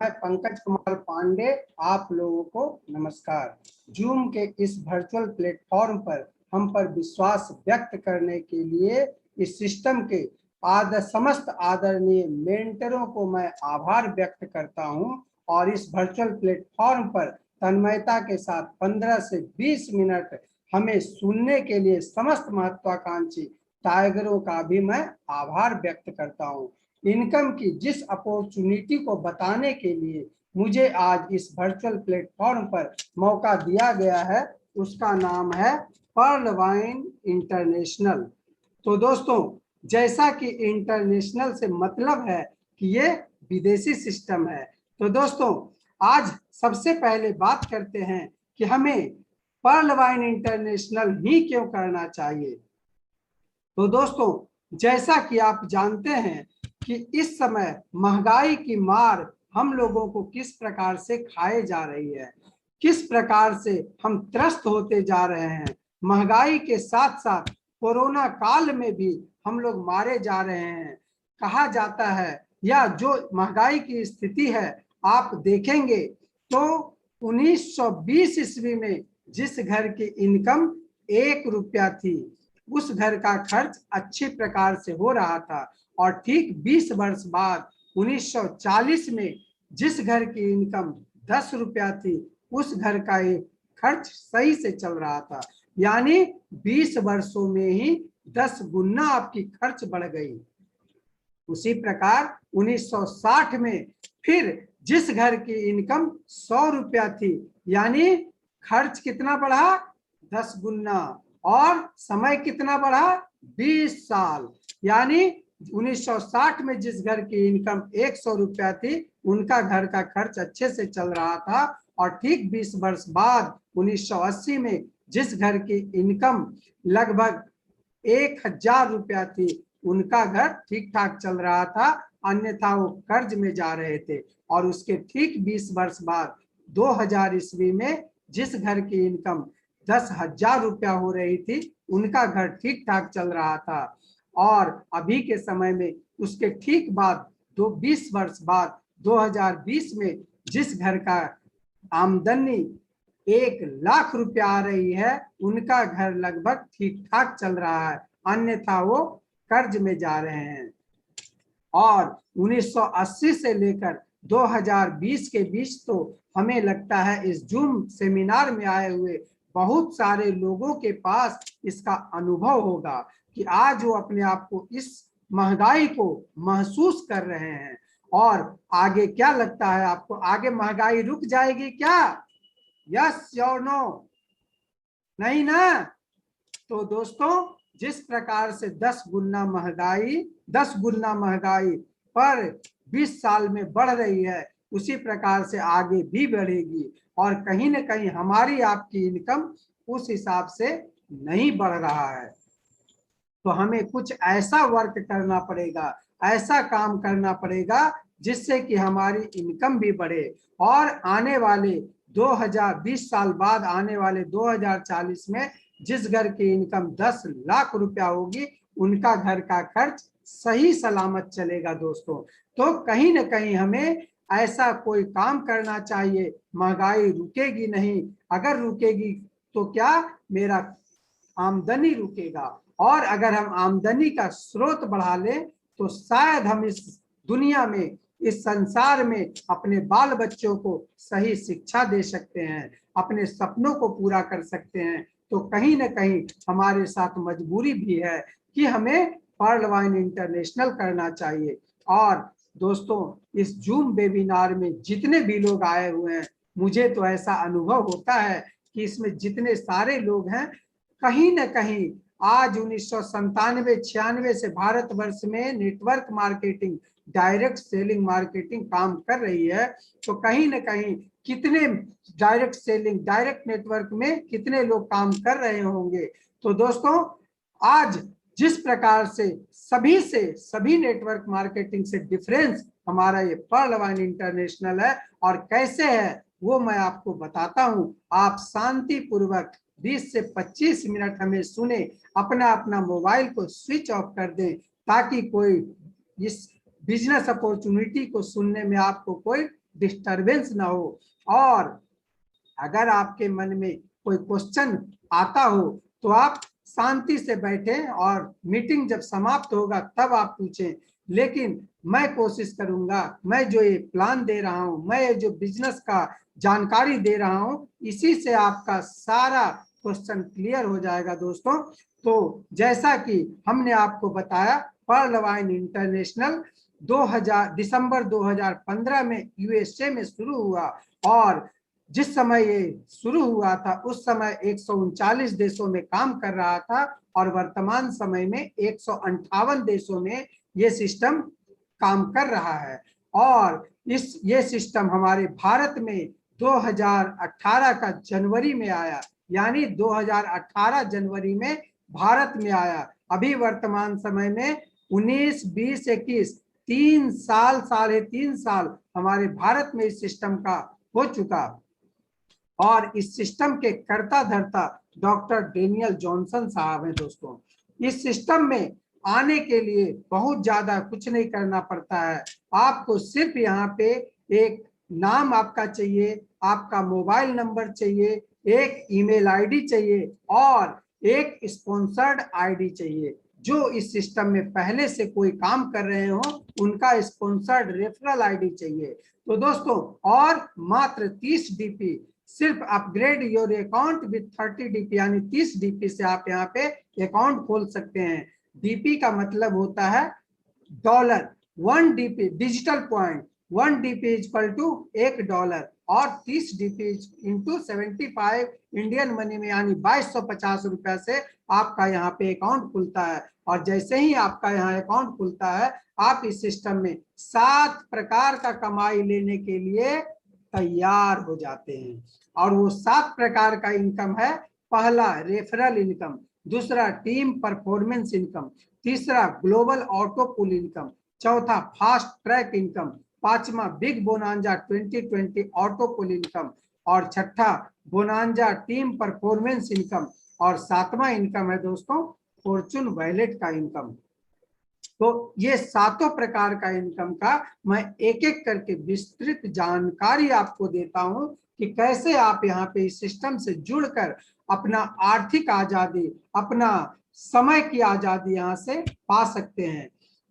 मैं पंकज कुमार पांडे, आप लोगों को नमस्कार। जूम के इस वर्चुअल प्लेटफॉर्म पर हम पर विश्वास व्यक्त करने के लिए इस सिस्टम के समस्त आदरणीय मेंटरों को मैं आभार व्यक्त करता हूं और इस वर्चुअल प्लेटफॉर्म पर तन्मयता के साथ 15 से 20 मिनट हमें सुनने के लिए समस्त महत्वाकांक्षी टाइगरों का भी मैं आभार व्यक्त करता हूं। इनकम की जिस अपॉर्चुनिटी को बताने के लिए मुझे आज इस वर्चुअल प्लेटफॉर्म पर मौका दिया गया है, उसका नाम है पर्ल वाइन इंटरनेशनल। तो दोस्तों, जैसा कि इंटरनेशनल से मतलब है कि ये विदेशी सिस्टम है, तो दोस्तों आज सबसे पहले बात करते हैं कि हमें पर्ल वाइन इंटरनेशनल ही क्यों करना चाहिए। तो दोस्तों, जैसा कि आप जानते हैं कि इस समय महंगाई की मार हम लोगों को किस प्रकार से खाए जा रही है, किस प्रकार से हम त्रस्त होते जा रहे हैं। महंगाई के साथ साथ कोरोना काल में भी हम लोग मारे जा रहे हैं। कहा जाता है, या जो महंगाई की स्थिति है आप देखेंगे तो 1920 ईस्वी में जिस घर की इनकम 1 रुपया थी, उस घर का खर्च अच्छी प्रकार से हो रहा था। और ठीक 20 वर्ष बाद 1940 में जिस घर की इनकम 10 रुपया थी, उस घर का खर्च सही से चल रहा था। यानी 20 वर्षों में ही 10 गुना आपकी खर्च बढ़ गई। उसी प्रकार 1960 में फिर जिस घर की इनकम 100 रुपया थी, यानी खर्च कितना बढ़ा, 10 गुना, और समय कितना बढ़ा, 20 साल। यानी 1960 में जिस घर की इनकम 100 रुपया थी, उनका घर का खर्च अच्छे से चल रहा था। और ठीक 20 वर्ष बाद 1980 में जिस घर की इनकम लगभग 1000 रुपया थी, उनका घर ठीक ठाक चल रहा था, अन्यथा वो कर्ज में जा रहे थे। और उसके ठीक 20 वर्ष बाद 2000 ईस्वी में जिस घर की इनकम 10,000 रुपया हो रही थी, उनका घर ठीक ठाक चल रहा था। और अभी के समय में उसके ठीक बाद 20 वर्ष बाद 2020 में जिस घर का आमदनी 1 लाख रुपया आ रही है, उनका घर लगभग ठीक ठाक चल रहा है, अन्यथा वो कर्ज में जा रहे हैं। और 1980 से लेकर 2020 के बीच तो हमें लगता है इस जूम सेमिनार में आए हुए बहुत सारे लोगों के पास इसका अनुभव होगा कि आज वो अपने आप को इस महंगाई को महसूस कर रहे हैं। और आगे क्या लगता है आपको, आगे महंगाई रुक जाएगी क्या? यस और नो? नहीं ना? तो दोस्तों, जिस प्रकार से 10 गुना महंगाई पर 20 साल में बढ़ रही है, उसी प्रकार से आगे भी बढ़ेगी। और कहीं ना कहीं हमारी आपकी इनकम उस हिसाब से नहीं बढ़ रहा है। तो हमें कुछ ऐसा वर्क करना पड़ेगा, ऐसा काम करना पड़ेगा जिससे कि हमारी इनकम भी बढ़े। और आने वाले 2020 साल बाद आने वाले 2040 में जिस घर की इनकम 10 लाख रुपया होगी, उनका घर का खर्च सही सलामत चलेगा दोस्तों। तो कहीं ना कहीं हमें ऐसा कोई काम करना चाहिए। महंगाई रुकेगी नहीं, अगर रुकेगी तो क्या, मेरा आमदनी रुकेगा। और अगर हम आमदनी का स्रोत बढ़ा लें तो शायद हम इस दुनिया में, इस संसार में अपने बाल बच्चों को सही शिक्षा दे सकते हैं, अपने सपनों को पूरा कर सकते हैं। तो कहीं ना कहीं हमारे साथ मजबूरी भी है कि हमें पर्ल वाइन इंटरनेशनल करना चाहिए। और दोस्तों, इस जूम वेबिनार में जितने भी लोग आए हुए हैं, मुझे तो ऐसा अनुभव होता है कि इसमें जितने सारे लोग हैं, कहीं ना कहीं आज 1997-96 से भारतवर्ष में network marketing, direct selling marketing काम कर रही है। तो कहीं ना कहीं कितने डायरेक्ट सेलिंग, डायरेक्ट नेटवर्क में कितने लोग काम कर रहे होंगे। तो दोस्तों, आज जिस प्रकार से सभी नेटवर्क मार्केटिंग से डिफरेंस हमारा ये पर्ल वाइन इंटरनेशनल है और कैसे है, वो मैं आपको बताता हूं। आप शांति पूर्वक 20 से 25 मिनट हमें सुने, अपना मोबाइल को स्विच ऑफ कर दें, ताकि कोई इस बिजनेस अपॉर्चुनिटी को सुनने में आपको कोई डिस्टरबेंस ना हो। और अगर आपके मन में कोई क्वेश्चन आता हो तो आप शांति से बैठें और मीटिंग जब समाप्त होगा तब आप पूछें। लेकिन मैं कोशिश करूंगा, मैं जो ये प्लान दे रहा हूं, मैं ये जो बिजनेस का जानकारी दे रहा हूं, इसी से आपका सारा क्वेश्चन क्लियर हो जाएगा दोस्तों। तो जैसा कि हमने आपको बताया, पर्ल वाइन इंटरनेशनल 2000 दिसंबर 2015 में यूएसए में शुरू हुआ, और जिस समय ये शुरू हुआ था उस समय 139 देशों में काम कर रहा था, और वर्तमान समय में 158 देशों में ये सिस्टम काम कर रहा है। और ये सिस्टम हमारे भारत में 2018 का जनवरी में आया, यानी 2018 जनवरी में भारत में आया। अभी वर्तमान समय में 19, 20, 21 3 साल, 3.5 साल हमारे भारत में इस सिस्टम का हो चुका। और इस सिस्टम के कर्ता धर्ता डॉक्टर डेनियल जॉनसन साहब हैं दोस्तों। इस सिस्टम में आने के लिए बहुत ज्यादा कुछ नहीं करना पड़ता है। आपको सिर्फ यहाँ पे एक नाम आपका चाहिए, आपका मोबाइल नंबर चाहिए, एक ईमेल आईडी चाहिए और एक स्पॉन्सर्ड आईडी चाहिए। जो इस सिस्टम में पहले से कोई काम कर रहे हो उनका स्पॉन्सर्ड रेफरल आईडी चाहिए। तो दोस्तों, और मात्र 30 डीपी, सिर्फ upgrade your account with 30 DP, यानी 30 डीपी से आप यहाँ पे अकाउंट खोल सकते हैं। डीपी का मतलब होता है dollar. 1 DP digital point, 1 DP equal to $1, और 30 डीपी इंटू 75 इंडियन मनी में, यानी 2250 रुपया से आपका यहाँ पे अकाउंट खुलता है। और जैसे ही आपका यहाँ अकाउंट खुलता है, आप इस सिस्टम में 7 प्रकार का कमाई लेने के लिए तैयार हो जाते हैं। और वो 7 प्रकार का इनकम है। पहला रेफरल इनकम, दूसरा टीम परफॉर्मेंस इनकम, तीसरा ग्लोबल ऑटो पुल इनकम, चौथा फास्ट ट्रैक इनकम, पांचवा बिग बोनांजा 2020 ऑटो पुल इनकम, और छठा बोनांजा टीम परफॉर्मेंस इनकम, और सातवां इनकम है दोस्तों फॉर्चून वैलेट का इनकम। तो ये 7 प्रकार का इनकम का मैं एक एक करके विस्तृत जानकारी आपको देता हूं कि कैसे आप यहाँ पे इस सिस्टम से जुड़कर अपना आर्थिक आजादी, अपना समय की आजादी यहाँ से पा सकते हैं।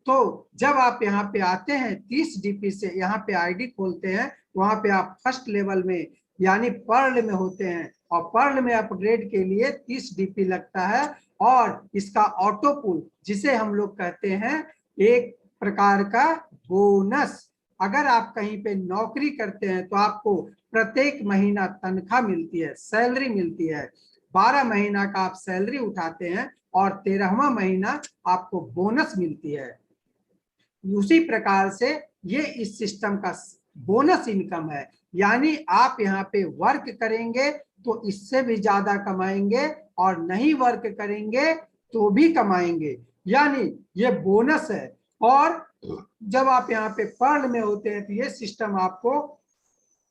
तो जब आप यहाँ पे आते हैं 30 डीपी से यहाँ पे आईडी खोलते हैं, वहां पे आप फर्स्ट लेवल में यानी पर्ल में होते हैं, और पर्ल में अपग्रेड के लिए 30 डीपी लगता है। और इसका ऑटो पुल, जिसे हम लोग कहते हैं एक प्रकार का बोनस। अगर आप कहीं पे नौकरी करते हैं तो आपको प्रत्येक महीना तनख्वाह मिलती है, सैलरी मिलती है। 12 महीना का आप सैलरी उठाते हैं और 13वां महीना आपको बोनस मिलती है। उसी प्रकार से ये इस सिस्टम का बोनस इनकम है, यानी आप यहाँ पे वर्क करेंगे तो इससे भी ज्यादा कमाएंगे, और नहीं वर्क करेंगे तो भी कमाएंगे, यानी ये बोनस है। और जब आप यहाँ पे पर्ल में होते हैं तो ये सिस्टम आपको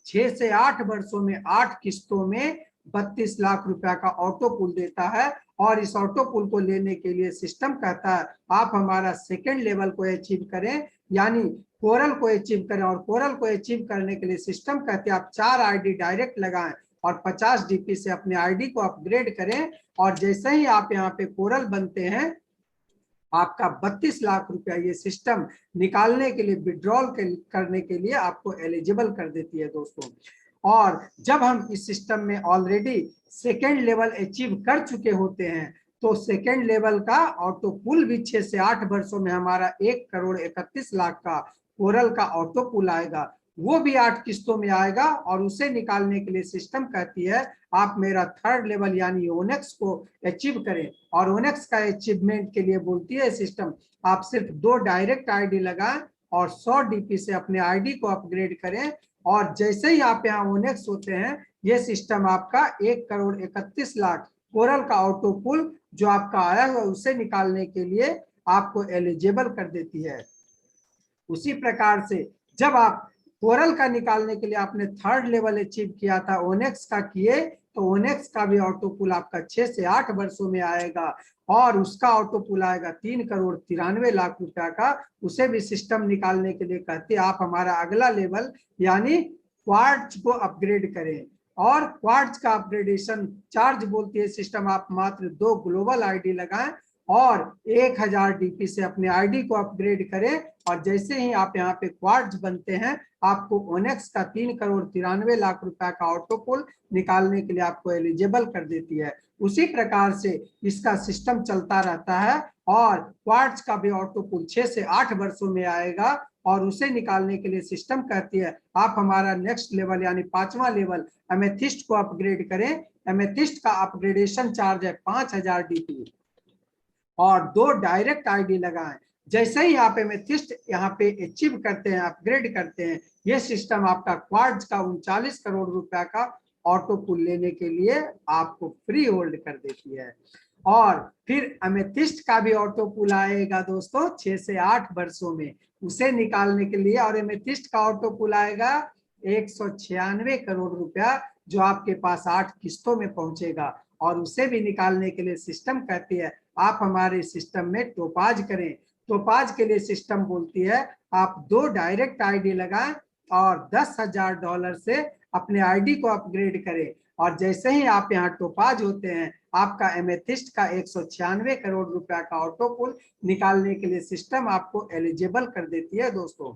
6 से 8 वर्षों में 8 किस्तों में 32 लाख रुपया का ऑटो पुल देता है। और इस ऑटो पुल को लेने के लिए सिस्टम कहता है आप हमारा सेकेंड लेवल को अचीव करें, यानी कोरल को अचीव करें। और कोरल को अचीव करने के लिए सिस्टम कहते हैं आप 4 आईडी डायरेक्ट लगाएं और 50 डीपी से अपने आईडी को अपग्रेड करें। और जैसे ही आप यहाँ पे कोरल बनते हैं, आपका 32 लाख रुपया ये सिस्टम निकालने के लिए, विड्रॉल करने के लिए आपको एलिजिबल कर देती है दोस्तों। और जब हम इस सिस्टम में ऑलरेडी सेकेंड लेवल अचीव कर चुके होते हैं तो सेकेंड लेवल का ऑटो पुल भी 6 से 8 वर्षों में हमारा 1,31,00,000 का कोरल का ऑटो पुल आएगा। वो भी 8 किस्तों में आएगा, और उसे निकालने के लिए सिस्टम कहती है आप मेरा थर्ड लेवल यानी ओनेक्स को अचीव करें। और ओनेक्स का अचीवमेंट के लिए बोलती है सिस्टम आप सिर्फ 2 डायरेक्ट आईडी लगाएं और 100 डीपी से अपने आईडी को अपग्रेड करें। और जैसे ही आप यहाँ ओनेक्स होते हैं, ये सिस्टम आपका 1,31,00,000 कोरल का ऑटो पुल जो आपका आया हुआ उसे निकालने के लिए आपको एलिजिबल कर देती है। उसी प्रकार से जब आप कोरल का निकालने के लिए आपने 3rd लेवल अचीव किया था, ओनेक्स का किए तो ओनेक्स का भी ऑटो पुल आपका 6 से 8 वर्षों में आएगा और उसका ऑटो पुल आएगा 3,93,00,000 रुपया का। उसे भी सिस्टम निकालने के लिए कहते हैं आप हमारा अगला लेवल यानी क्वार्ट्ज को अपग्रेड करें। और क्वार्ट्ज का अपग्रेडेशन चार्ज बोलती है सिस्टम, आप मात्र 2 ग्लोबल आईडी लगाएं और 1000 डीपी से अपने आईडी को अपग्रेड करें और जैसे ही आप यहाँ पे क्वार्ट्ज बनते हैं आपको ओनेक्स का 3,93,00,000 रुपया का ऑटो पुल निकालने के लिए आपको एलिजिबल कर देती है। उसी प्रकार से इसका सिस्टम चलता रहता है और क्वार्ट्ज का भी ऑटो पुल 6 से 8 वर्षों में आएगा और उसे निकालने के लिए सिस्टम कहती है आप हमारा नेक्स्ट लेवल यानी 5वां लेवल एमेथिस्ट को अपग्रेड करें। एमेथिस्ट का अपग्रेडेशन चार्ज है 5,000 डीपी और 2 डायरेक्ट आईडी लगाएं। जैसे ही आप एमेथिस्ट यहाँ पे अचीव करते हैं, अपग्रेड करते हैं, ये सिस्टम आपका क्वार्ट्ज का 39 करोड़ रुपया का ऑटो पुल लेने के लिए आपको फ्री होल्ड कर देती है। और फिर एमेथिस्ट का भी ऑटो पुल आएगा दोस्तों 6 से 8 वर्षों में, उसे निकालने के लिए और एमेथिस्ट का ऑटो पुल आएगा 196 करोड़ रुपया जो आपके पास 8 किस्तों में पहुंचेगा और उसे भी निकालने के लिए सिस्टम कहती है आप हमारे सिस्टम में टोपाज करें। टोपाज के लिए सिस्टम बोलती है आप 2 डायरेक्ट आईडी लगाएं और $10,000 से अपने आईडी को अपग्रेड करें और जैसे ही आप यहाँ टोपाज होते हैं आपका एमेथिस्ट का 196 करोड़ रुपया का ऑटो पुल निकालने के लिए सिस्टम आपको एलिजिबल कर देती है दोस्तों।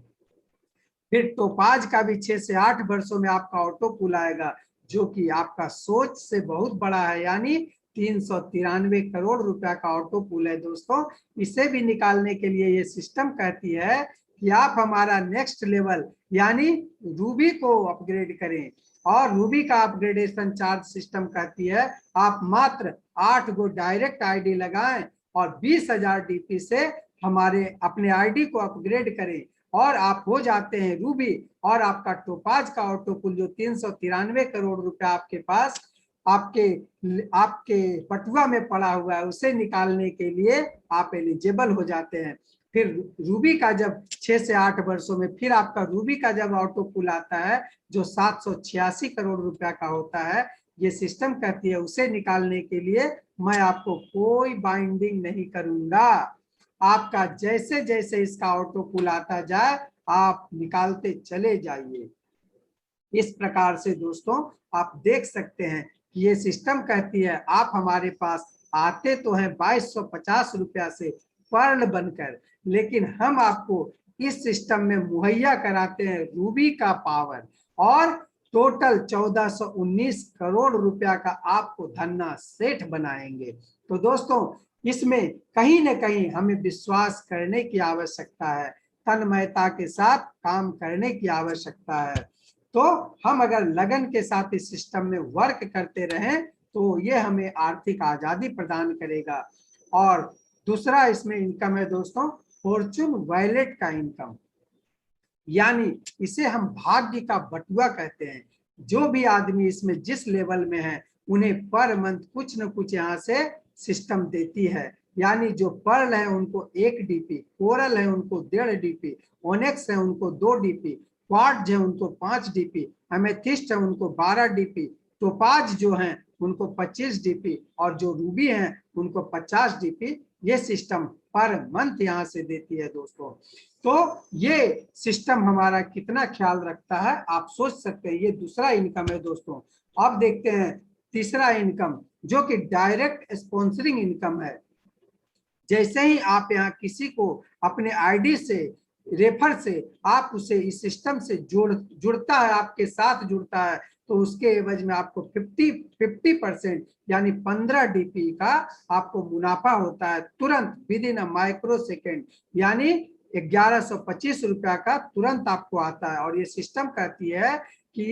फिर टोपाज का भी 6 से 8 वर्षों में आपका ऑटो पुल आएगा जो कि आपका सोच से बहुत बड़ा है यानी 393 करोड़ रुपया का ऑटो पुल है दोस्तों। इसे भी निकालने के लिए ये सिस्टम कहती है कि आप हमारा नेक्स्ट लेवल यानी रूबी को अपग्रेड करें और रूबी का अपग्रेडेशन चार्ज सिस्टम कहती है आप मात्र 8 गो डायरेक्ट आईडी लगाएं और 20,000 डीपी से हमारे अपने आईडी को अपग्रेड करें और आप हो जाते हैं रूबी और आपका टोपाज का ऑटो पुल जो 393 करोड़ रुपया आपके पास आपके पटुआ में पड़ा हुआ है उसे निकालने के लिए आप एलिजिबल हो जाते हैं। फिर रूबी का जब 6 से 8 वर्षों में फिर आपका रूबी का जब ऑटो पुल आता है जो 786 करोड़ रुपया का होता है, ये सिस्टम कहती है उसे निकालने के लिए मैं आपको कोई बाइंडिंग नहीं करूंगा, आपका जैसे जैसे इसका ऑटो पुल आता जाए आप निकालते चले जाइए। इस प्रकार से दोस्तों आप देख सकते हैं कि ये सिस्टम कहती है आप हमारे पास आते तो हैं 2250 रुपया से पर्ल बनकर, लेकिन हम आपको इस सिस्टम में मुहैया कराते हैं रूबी का पावर और टोटल 1419 करोड़ रुपया का आपको धन्ना सेठ बनाएंगे। तो दोस्तों इसमें कहीं न कहीं हमें विश्वास करने की आवश्यकता है, तन्मयता के साथ काम करने की आवश्यकता है। तो हम अगर लगन के साथ इस सिस्टम में वर्क करते रहें तो ये हमें आर्थिक आजादी प्रदान करेगा। और दूसरा इसमें इनकम है दोस्तों फॉर्चून वॉलेट का इनकम, यानी इसे हम भाग्य का बटुआ कहते हैं। जो भी आदमी इसमें जिस लेवल में है उन्हें पर मंथ कुछ न कुछ यहाँ से सिस्टम देती है, यानी जो पर्ल है उनको 1 डीपी, कोरल है उनको 1.5 डीपी, ओनेक्स है उनको 2 डीपी, क्वार्ट्ज है उनको 5 डीपी, एमेथिस्ट है उनको 12 डीपी, टोपाज जो हैं उनको 25 डीपी और जो रूबी हैं उनको 50 डीपी ये सिस्टम पर मंथ यहाँ से देती है दोस्तों। तो ये सिस्टम हमारा कितना ख्याल रखता है आप सोच सकते हैं। ये दूसरा इनकम है दोस्तों। अब देखते हैं तीसरा इनकम जो कि डायरेक्ट स्पॉन्सरिंग इनकम है। जैसे ही आप यहाँ किसी को अपने आईडी से रेफर से आप उसे इस सिस्टम से जुड़ता है, आपके साथ जुड़ता है, तो उसके एवज में आपको 50% यानी 15 डीपी का आपको मुनाफा होता है तुरंत with in a micro second, यानी 1125 रुपया का तुरंत आपको आता है। और ये सिस्टम कहती है कि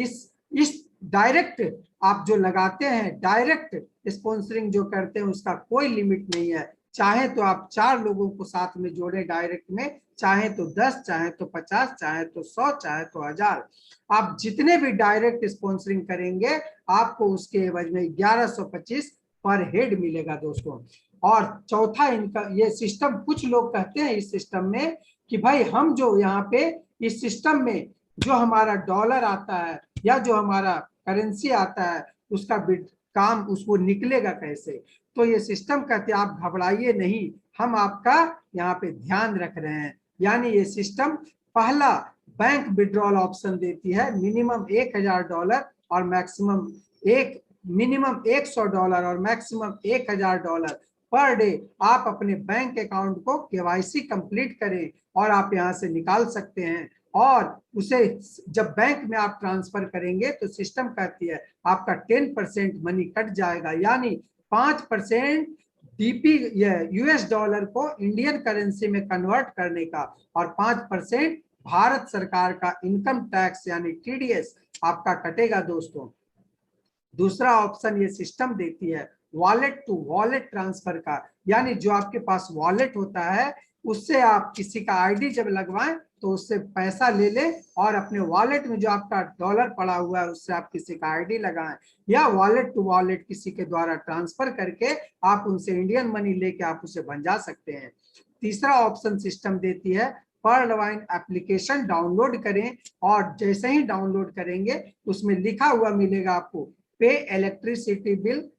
इस डायरेक्ट आप जो लगाते हैं, डायरेक्ट स्पॉन्सरिंग जो करते हैं उसका कोई लिमिट नहीं है। चाहे तो आप 4 लोगों को साथ में जोड़े डायरेक्ट में, चाहे तो 10, चाहे तो 50, चाहे तो 100, चाहे तो 1000, आप जितने भी डायरेक्ट स्पॉन्सरिंग करेंगे आपको उसके एवज में 1125 पर हेड मिलेगा दोस्तों। और चौथा इनकम ये सिस्टम, कुछ लोग कहते हैं इस सिस्टम में कि भाई हम जो यहाँ पे इस सिस्टम में जो हमारा डॉलर आता है या जो हमारा करेंसी आता है उसका काम उसको निकलेगा कैसे। तो ये सिस्टम कहते हैं आप घबराइए नहीं, हम आपका यहाँ पे ध्यान रख रहे हैं। यानी ये सिस्टम पहला बैंक विड्रॉल ऑप्शन देती है, मिनिमम $1000 और मिनिमम $100 और मैक्सिमम $1000 पर डे आप अपने बैंक अकाउंट को केवाईसी कंप्लीट करें और आप यहां से निकाल सकते हैं। और उसे जब बैंक में आप ट्रांसफर करेंगे तो सिस्टम कहती है आपका 10% मनी कट जाएगा, यानी 5% डीपी यूएस डॉलर को इंडियन करेंसी में कन्वर्ट करने का और 5% भारत सरकार का इनकम टैक्स यानी टीडीएस आपका कटेगा दोस्तों। दूसरा ऑप्शन ये सिस्टम देती है वॉलेट टू वॉलेट ट्रांसफर का, यानी जो आपके पास वॉलेट होता है उससे आप किसी का आईडी जब लगवाएं तो उससे पैसा ले ले और अपने वॉलेट में जो आपका डॉलर पड़ा हुआ है उससे आप किसी का आईडी लगाएं, या वॉलेट टू वॉलेट किसी के द्वारा ट्रांसफर करके आप उनसे इंडियन मनी लेके आप उसे भंजा सकते हैं। तीसरा ऑप्शन सिस्टम देती है पर्लवाइन एप्लीकेशन डाउनलोड करें और जैसे ही डाउनलोड करेंगे उसमें लिखा हुआ मिलेगा आपको पे electricity bill,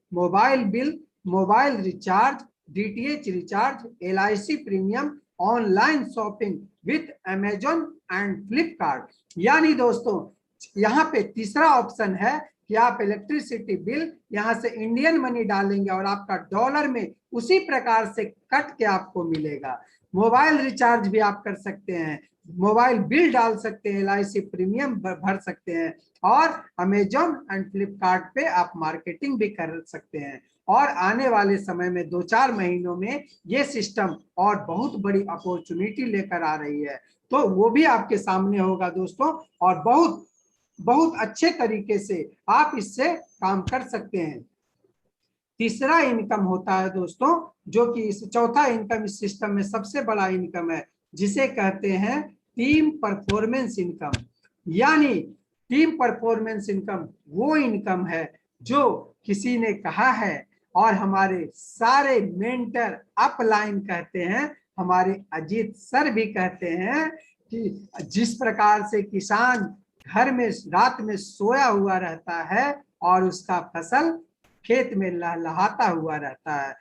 mobile recharge, DTH recharge, LIC premium, online shopping with Amazon and Flipkart. यानी दोस्तों यहाँ पे तीसरा ऑप्शन है कि आप इलेक्ट्रिसिटी बिल यहाँ से इंडियन मनी डालेंगे और आपका डॉलर में उसी प्रकार से कट के आपको मिलेगा। मोबाइल रिचार्ज भी आप कर सकते हैं, मोबाइल बिल डाल सकते हैं, एलआईसी प्रीमियम भर सकते हैं और अमेजॉन एंड फ्लिपकार्ट पे आप मार्केटिंग भी कर सकते हैं। और आने वाले समय में 2-4 महीनों में ये सिस्टम और बहुत बड़ी अपॉर्चुनिटी लेकर आ रही है, तो वो भी आपके सामने होगा दोस्तों और बहुत बहुत अच्छे तरीके से आप इससे काम कर सकते हैं। तीसरा इनकम होता है दोस्तों जो कि इस चौथा इनकम इस सिस्टम में सबसे बड़ा इनकम है, जिसे कहते हैं टीम परफॉर्मेंस इनकम। यानी टीम परफॉर्मेंस इनकम वो इनकम है जो किसी ने कहा है और हमारे सारे मेंटर अपलाइन कहते हैं, हमारे अजीत सर भी कहते हैं कि जिस प्रकार से किसान घर में रात में सोया हुआ रहता है और उसका फसल खेत में लहलहाता हुआ रहता है,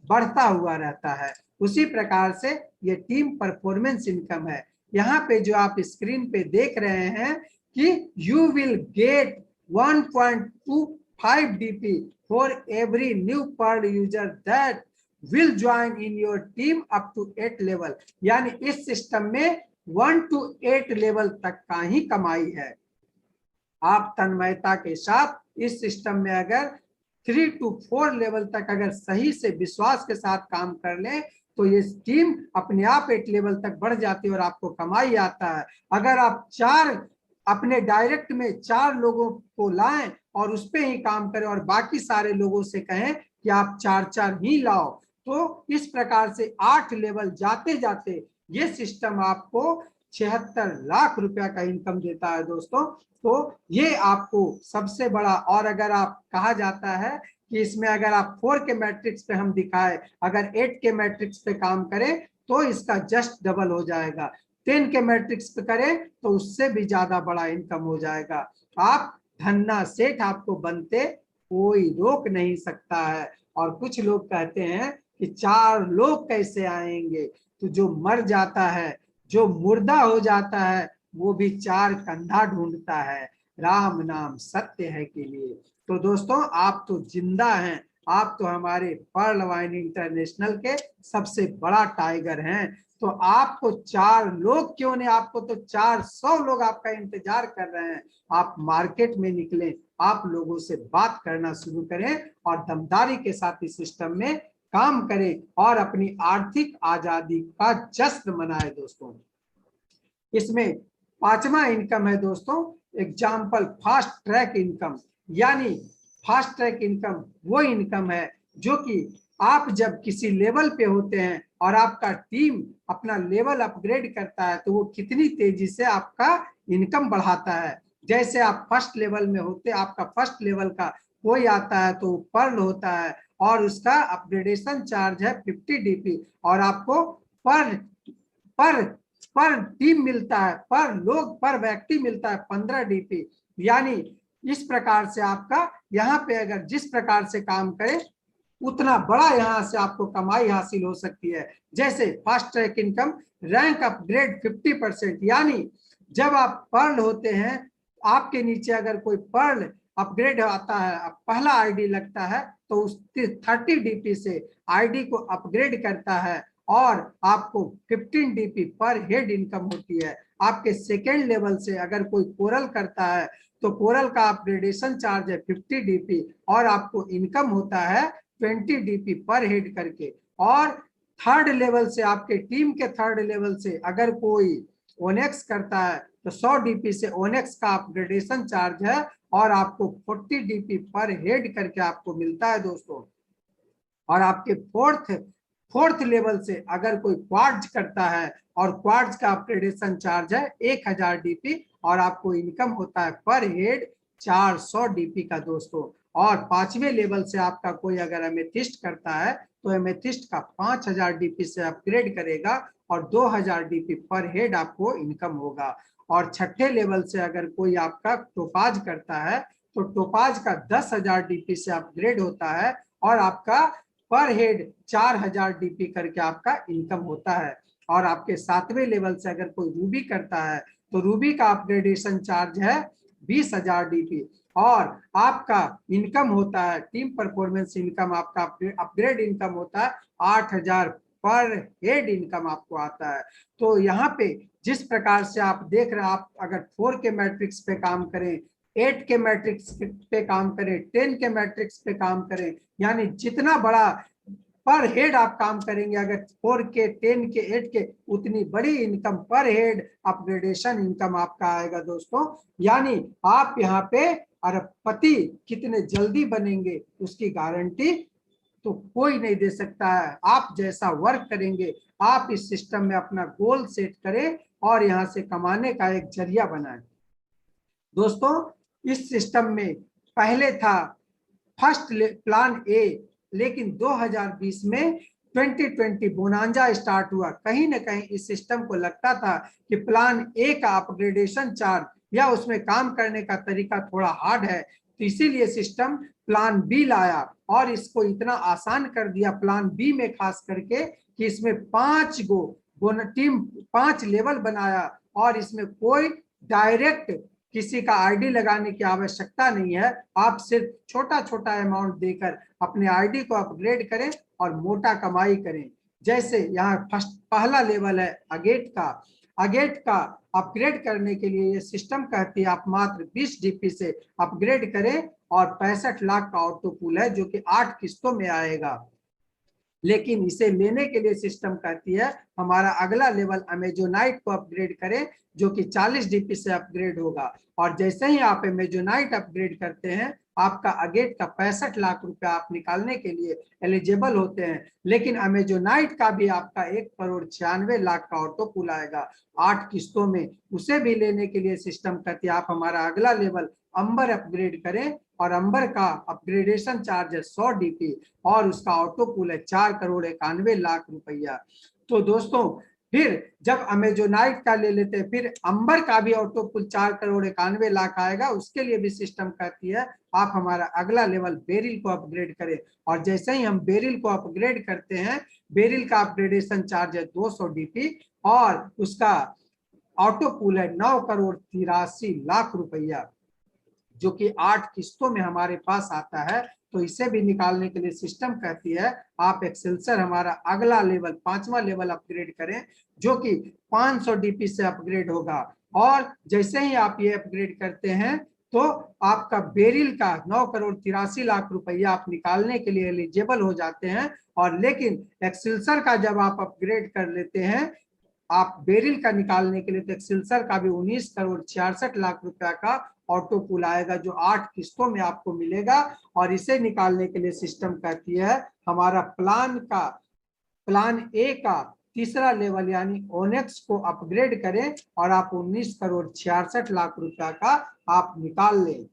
बढ़ता हुआ रहता है, उसी प्रकार से ये टीम परफॉर्मेंस इनकम है। यहाँ पे जो आप स्क्रीन पे देख रहे हैं कि you will get 1.25 DP for every new per user that will join in your team up to 8 level. यानी इस सिस्टम में 1 to 8 लेवल तक का ही कमाई है। आप तन्मयता के साथ इस सिस्टम में अगर 3 to 4 लेवल तक अगर सही से विश्वास के साथ काम कर ले तो ये टीम अपने आप 8 लेवल तक बढ़ जाती है और आपको कमाई आता है। अगर आप अपने डायरेक्ट में 4 लोगों को लाएं और उस पर ही काम करें और बाकी सारे लोगों से कहें कि आप 4-4 ही लाओ, तो इस प्रकार से 8 लेवल जाते जाते ये सिस्टम आपको 76 लाख रुपया का इनकम देता है दोस्तों। तो ये आपको सबसे बड़ा, और अगर आप कहा जाता है कि इसमें अगर आप 4 के मैट्रिक्स पे हम दिखाए, अगर 8 के मैट्रिक्स पे काम करें तो इसका जस्ट डबल हो जाएगा, 10 के मैट्रिक्स पे करें तो उससे भी ज्यादा बड़ा इनकम हो जाएगा। आप धन्ना सेठ आपको बनते कोई रोक नहीं सकता है। और कुछ लोग कहते हैं कि 4 लोग कैसे आएंगे, तो जो मर जाता है, जो मुर्दा हो जाता है, वो भी 4 कंधा ढूंढता है, राम नाम सत्य है के लिए। तो दोस्तों आप तो जिंदा हैं, आप तो हमारे पर्ल वाइन इंटरनेशनल के सबसे बड़ा टाइगर हैं। तो आपको 4 लोग क्यों नहीं, आपको तो 400 लोग आपका इंतजार कर रहे हैं। आप मार्केट में निकलें, आप लोगों से बात करना शुरू करें और दमदारी के साथ इस सिस्टम में काम करें और अपनी आर्थिक आजादी का जश्न मनाए दोस्तों। इसमें 5वां इनकम है दोस्तों एग्जाम्पल फास्ट ट्रैक इनकम। यानी फास्ट ट्रैक इनकम वो इनकम है जो कि आप जब किसी लेवल पे होते हैं और आपका टीम अपना लेवल अपग्रेड करता है तो वो कितनी तेजी से आपका इनकम बढ़ाता है। जैसे आप फर्स्ट लेवल में होते, आपका फर्स्ट लेवल का कोई आता है तो पर्ल होता है और उसका अपग्रेडेशन चार्ज है 50 DP और आपको पर पर टीम मिलता है, पर लोग, पर व्यक्ति मिलता है 15 DP। यानी इस प्रकार से आपका यहाँ पे अगर जिस प्रकार से काम करे उतना बड़ा यहाँ से आपको कमाई हासिल हो सकती है। जैसे fast track income, rank upgrade 50%, यानी जब आप पर्ल होते हैं, आपके नीचे अगर कोई पर्ल अपग्रेड आता है, पहला आईडी लगता है, तो उस 30 DP से आईडी को अपग्रेड करता है और आपको 15 DP पर हेड इनकम होती है। आपके सेकेंड लेवल से अगर कोई कोरल करता है तो कोरल का अपग्रेडेशन चार्ज है 50 DP और आपको इनकम होता है 20 DP पर हेड करके। और थर्ड लेवल से, आपके टीम के थर्ड लेवल से अगर कोई ओनेक्स करता है तो 100 DP से ओनेक्स का अपग्रेडेशन चार्ज है और आपको 40 DP पर हेड करके आपको मिलता है दोस्तों। और आपके फोर्थ लेवल से अगर कोई क्वार्ट्ज करता है और क्वार्ट्ज का अपग्रेडेशन चार्ज है 1000 DP और आपको इनकम होता है पर हेड 400 DP का दोस्तों। और 5वें लेवल से आपका कोई अगर एमेथिस्ट करता है तो एमेथिस्ट का 5000 DP से अपग्रेड करेगा और 2000 DP पर हेड आपको इनकम होगा। और 6ठे लेवल से अगर कोई आपका टोपाज करता है तो टोपाज का 10,000 DP से अपग्रेड होता है और आपका पर हेड 4000 DP करके आपका इनकम होता है। और आपके 7वें लेवल से अगर कोई रूबी करता है तो रूबी का अपग्रेडेशन चार्ज है 20,000 DP और आपका इनकम होता है, टीम परफॉर्मेंस इनकम आपका अपग्रेड इनकम होता है 8,000 पर हेड इनकम आपको आता है। तो यहाँ पे जिस प्रकार से आप देख रहे हैं, आप अगर 4 के मैट्रिक्स पे काम करें, 8 के मैट्रिक्स पे काम करें, 10 के मैट्रिक्स पे काम करें, यानी जितना बड़ा पर हेड आप काम करेंगे, अगर 4 के, 10 के, 8 के, उतनी बड़ी इनकम पर हेड अपग्रेडेशन इनकम आपका आएगा दोस्तों। यानी आप यहाँ पे अरबपति कितने जल्दी बनेंगे उसकी गारंटी तो कोई नहीं दे सकता है। आप जैसा वर्क करेंगे, आप इस सिस्टम में अपना गोल सेट करें और यहाँ से कमाने का एक जरिया बनाएं। दोस्तों इस सिस्टम में पहले था फर्स्ट प्लान ए, लेकिन 2020 में 2020 बोनांजा स्टार्ट हुआ। कहीं ना कहीं इस सिस्टम को लगता था कि प्लान ए का अपग्रेडेशन चार्ज या उसमें काम करने का तरीका थोड़ा हार्ड है, तो इसीलिए सिस्टम प्लान बी लाया और इसको इतना आसान कर दिया प्लान बी में, खास करके कि इसमें 5 टीम 5 लेवल बनाया और इसमें कोई डायरेक्ट किसी का आईडी लगाने की आवश्यकता नहीं है। आप सिर्फ छोटा छोटा अमाउंट देकर अपने आईडी को अपग्रेड करें और मोटा कमाई करें। जैसे यहाँ पहला लेवल है अगेट का। अगेट का अपग्रेड करने के लिए ये सिस्टम कहती है आप मात्र 20 DP से अपग्रेड करें और 65 लाख का ऑटो पूल है जो कि 8 किस्तों में आएगा। लेकिन इसे लेने के लिए सिस्टम कहती है हमारा अगला लेवल अमेजोनाइट को अपग्रेड करें जो कि 40 DP से अपग्रेड होगा। और जैसे ही आप अमेजोनाइट अपग्रेड करते हैं आपका अगेट का 65 लाख रुपया आप निकालने के लिए एलिजिबल होते हैं। लेकिन अमेजोनाइट का भी आपका 1,96,00,000 का ऑटो पूल आएगा 8 किस्तों में। उसे भी लेने के लिए सिस्टम कहती है आप हमारा अगला लेवल अंबर अपग्रेड करें और अंबर का अपग्रेडेशन चार्ज है 100 DP और उसका ऑटो पूल है 4,91,00,000 रुपया। तो दोस्तों फिर जब अमेजोनाइट का ले लेते हैं फिर अंबर का भी ऑटो पूल 4,91,00,000 आएगा। उसके लिए भी सिस्टम कहती है आप हमारा अगला लेवल बेरिल को अपग्रेड करें और जैसे ही हम बेरिल को अपग्रेड करते हैं बेरिल का अपग्रेडेशन चार्ज है 200 DP और उसका ऑटो पूल है 9,83,00,000 रुपया जो कि 8 किस्तों में हमारे पास आता है। तो इसे भी निकालने के लिए सिस्टम कहती है आप एक्सेल्सर हमारा अगला लेवल 5वां लेवल अपग्रेड करें जो कि 500 DP से अपग्रेड होगा। और जैसे ही आप ये अपग्रेड करते हैं तो आपका बेरिल का 9,83,00,000 रुपया आप निकालने के लिए एलिजिबल हो जाते हैं। और लेकिन एक्सेल्सर का जब आप अपग्रेड कर लेते हैं आप बेरिल का निकालने के लिए तो एक्सेल्सर का भी 19,66,00,000 रुपया का ऑटो पूल आएगा जो 8 किस्तों में आपको मिलेगा। और इसे निकालने के लिए सिस्टम कहती है हमारा प्लान ए का तीसरा लेवल यानी ओनेक्स को अपग्रेड करें और आप 19,66,00,000 रुपया का आप निकाल लें।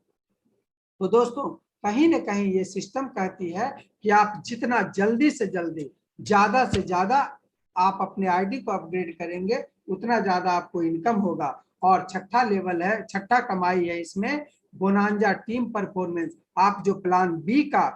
तो दोस्तों कहीं ना कहीं ये सिस्टम कहती है कि आप जितना जल्दी से जल्दी ज्यादा से ज्यादा आप अपने आईडी को अपग्रेड करेंगे उतना ज्यादा आपको इनकम होगा। और छठा लेवल है, छठा कमाई है इसमें बोनांजा टीम परफॉर्मेंस। आप जो प्लान बी का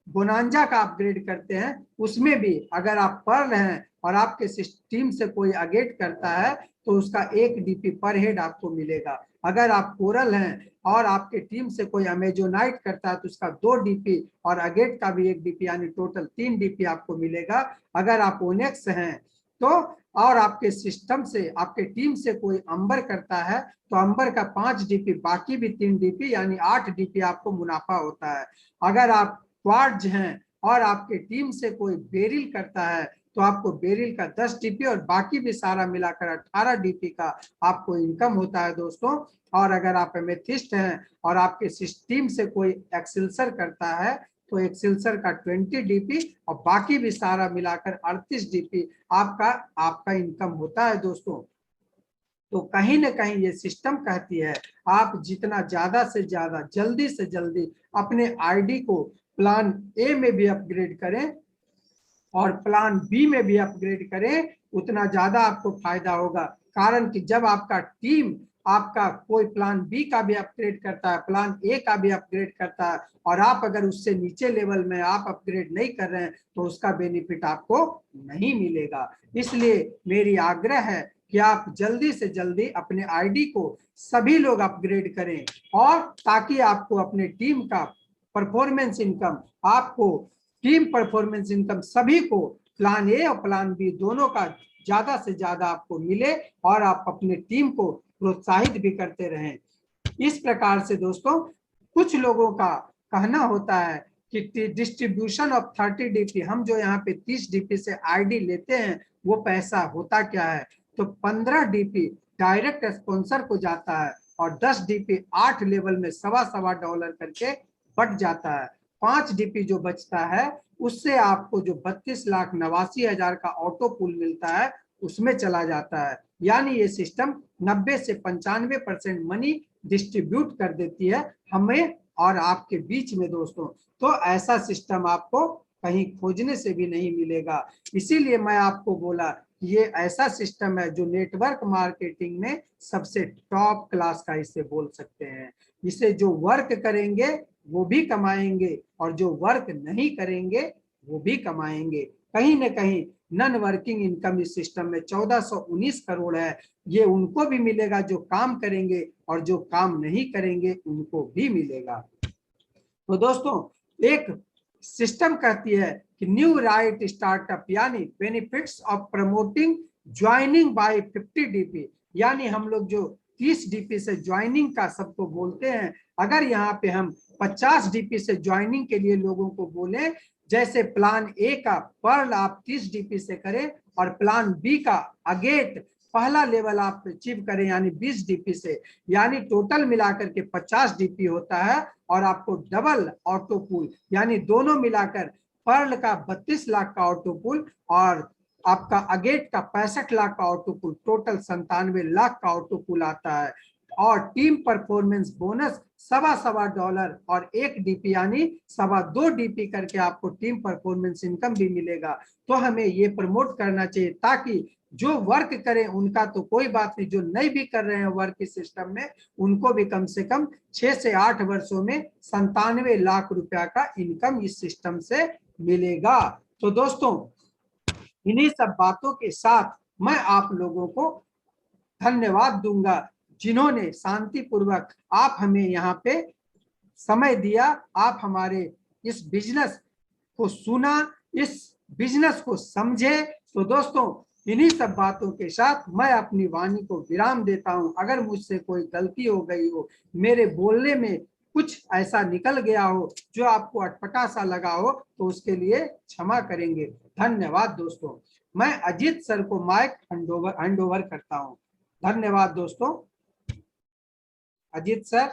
बोनांजा का अपग्रेड करते हैं उसमें भी अगर आप पढ़ रहे हैं और आपके टीम से कोई अगेट करता है तो उसका 1 डीपी पर हेड आपको मिलेगा। अगर आप कोरल हैं और आपके टीम से कोई अमेजोनाइट करता है तो उसका 2 डीपी और अगेट का भी 1 डीपी यानी टोटल 3 डीपी आपको मिलेगा। अगर आप ओनेक्स हैं तो और आपके सिस्टम से आपके टीम से कोई अंबर करता है तो अंबर का 5 डीपी बाकी भी 3 डीपी यानी 8 डीपी आपको मुनाफा होता है। अगर आप क्वार्ट्ज हैं और आपके टीम से कोई बेरिल करता है तो आपको बेरिल का 10 डीपी और बाकी भी सारा मिलाकर 18 डीपी का आपको इनकम होता है दोस्तों। और अगर आप एमेथिस्ट हैं और आपके टीम से कोई एक्सिल्सर करता है तो एक्सिल्सर का 20 डीपी और बाकी भी सारा मिलाकर 38 डीपी आपका इनकम होता है दोस्तों। तो कहीं ना कहीं ये सिस्टम कहती है आप जितना ज्यादा से ज्यादा जल्दी से जल्दी अपने आईडी को प्लान ए में भी अपग्रेड करें और प्लान बी में भी अपग्रेड करें उतना ज्यादा आपको फायदा होगा। कारण कि जब आपका टीम आपका कोई प्लान बी का भी अपग्रेड करता है, प्लान ए का भी अपग्रेड करता है और आप अगर उससे नीचे लेवल में आप अपग्रेड नहीं कर रहे हैं तो उसका बेनिफिट आपको नहीं मिलेगा। इसलिए मेरी आग्रह है कि आप जल्दी से जल्दी अपने आईडी को सभी लोग अपग्रेड करें और ताकि आपको अपने टीम का परफॉर्मेंस इनकम, आपको टीम परफॉर्मेंस इनकम सभी को प्लान ए और प्लान बी दोनों का ज्यादा से ज्यादा आपको मिले और आप अपने टीम को प्रोत्साहित भी करते रहें। इस प्रकार से दोस्तों कुछ लोगों का कहना होता है कि डिस्ट्रीब्यूशन ऑफ 30 डीपी, हम जो यहाँ पे 30 डीपी से आईडी लेते हैं वो पैसा होता क्या है, तो 15 डीपी डायरेक्ट स्पॉन्सर को जाता है और 10 डीपी 8 लेवल में $1.25 करके बढ़ जाता है। 5 डीपी जो बचता है उससे आपको जो 32,89,000 का ऑटो पूल मिलता है उसमें चला जाता है। यानी ये सिस्टम 90 से 95% मनी डिस्ट्रीब्यूट कर देती है हमें और आपके बीच में दोस्तों। तो ऐसा सिस्टम आपको कहीं खोजने से भी नहीं मिलेगा। इसीलिए मैं आपको बोला ये ऐसा सिस्टम है जो नेटवर्क मार्केटिंग में सबसे टॉप क्लास का इसे बोल सकते हैं। इसे जो वर्क करेंगे वो भी कमाएंगे और जो वर्क नहीं करेंगे वो भी कमाएंगे। कहीं ना कहीं नॉन वर्किंग इनकम इस सिस्टम में 1419 करोड़ है। ये उनको भी मिलेगा जो काम करेंगे और जो काम नहीं करेंगे उनको भी मिलेगा। तो दोस्तों एक सिस्टम कहती है कि न्यू राइट स्टार्टअप यानी benefits of promoting joining by 50 DP, यानी हम लोग जो 30 डीपी से ज्वाइनिंग का सबको बोलते हैं, अगर यहाँ पे हम 50 डीपी से ज्वाइनिंग के लिए लोगों को बोले, जैसे प्लान ए का पर्ल आप 30 डीपी से करें और प्लान बी का अगेट पहला लेवल आप अचीव करें यानी 20 डीपी से, यानी टोटल मिलाकर के 50 डीपी होता है और आपको डबल ऑटो पूल यानी दोनों मिलाकर पर्ल का 32 लाख का ऑटो पूल और आपका अगेट का 65 लाख का ऑटो पूल, टोटल 97 लाख का ऑटो पूल आता है। और टीम परफॉर्मेंस बोनस $1.25 और 1 डीपी यानी 2.25 डीपी करके आपको टीम परफॉर्मेंस इनकम भी मिलेगा। तो हमें ये प्रमोट करना चाहिए ताकि जो वर्क करें उनका तो कोई बात नहीं, जो नहीं भी कर रहे हैं वर्क इस सिस्टम में उनको भी कम से कम 6 से 8 वर्षों में 97 लाख रुपया का इनकम इस सिस्टम से मिलेगा। तो दोस्तों इन्हीं सब बातों के साथ मैं आप लोगों को धन्यवाद दूंगा जिन्होंने शांतिपूर्वक आप हमें यहाँ पे समय दिया, आप हमारे इस बिजनेस को सुना, इस बिजनेस को समझे। तो दोस्तों इन्हीं सब बातों के साथ मैं अपनी वाणी को विराम देता हूं। अगर मुझसे कोई गलती हो गई हो, मेरे बोलने में कुछ ऐसा निकल गया हो जो आपको अटपटा सा लगा हो तो उसके लिए क्षमा करेंगे। धन्यवाद दोस्तों। मैं अजीत सर को माइक हैंड ओवर करता हूं। धन्यवाद दोस्तों। अजीत सर।